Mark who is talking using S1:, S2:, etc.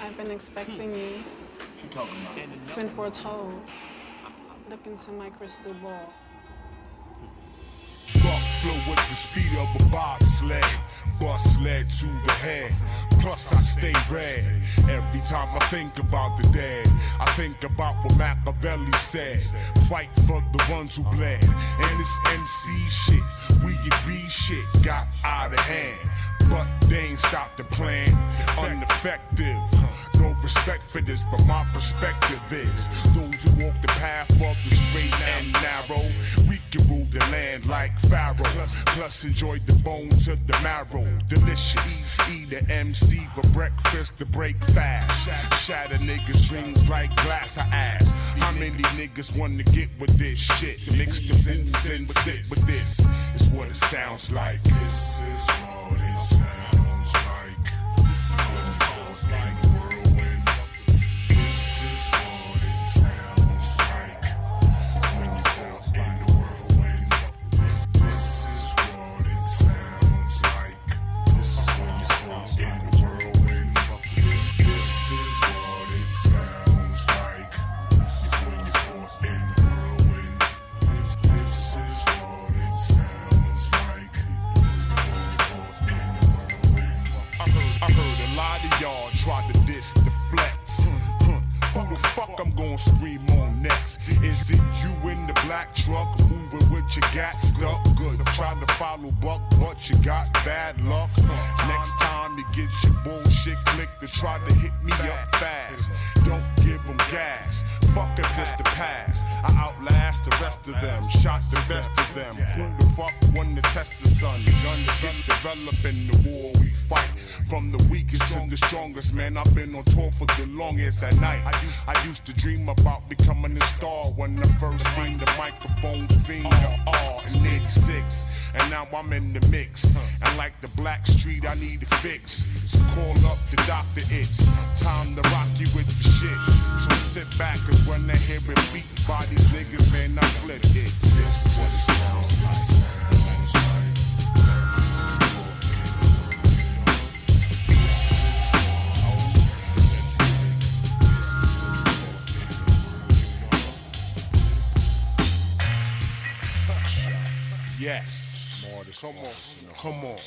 S1: I've been expecting you.
S2: What you talking about?
S1: It's been foretold. Look into my crystal ball.
S3: Buck flow with the speed of a bobsled. Bust lead to the head. Plus I stay red. Every time I think about the dead, I think about what Machiavelli said. Fight for the ones who bled. And this MC shit, we agree shit got out of hand. But they ain't stopped the plan. Ineffective. No respect for this, but my perspective is those who walk the path of the straight and narrow, we can rule the land like Pharaoh. Plus enjoy the bone to the marrow. Delicious. Eat an MC for breakfast to break fast. Shatter niggas' dreams like glass. I ask, how many niggas wanna get with this shit? Mix the booze and sit with this. Is what it sounds like. This is what it sounds like. Try to diss the flex. Who the fuck I'm gonna scream on next? Is it you in the black truck moving with your gat stuck? Good. Try to follow Buck, but you got bad luck. Next time you get your bullshit clicked to try to hit me up fast. Don't give them gas. Fuck if it's the past. I outlast the rest of them. Shot the best of them. Who the fuck won the test of sun? The guns get developed in the war we fight. From the weakest to the strongest, man, I've been on tour for the longest at night. I used to dream about becoming a star when I first seen the microphone finger R in '86. And now I'm in the mix. And like the Black Street, I need a fix. So call up the doctor, it's time to rock you with the shit. So sit back, cause when they hear it beat by these niggas, man, I flip it. This is what it sounds like. Yes. Smartest. Come on.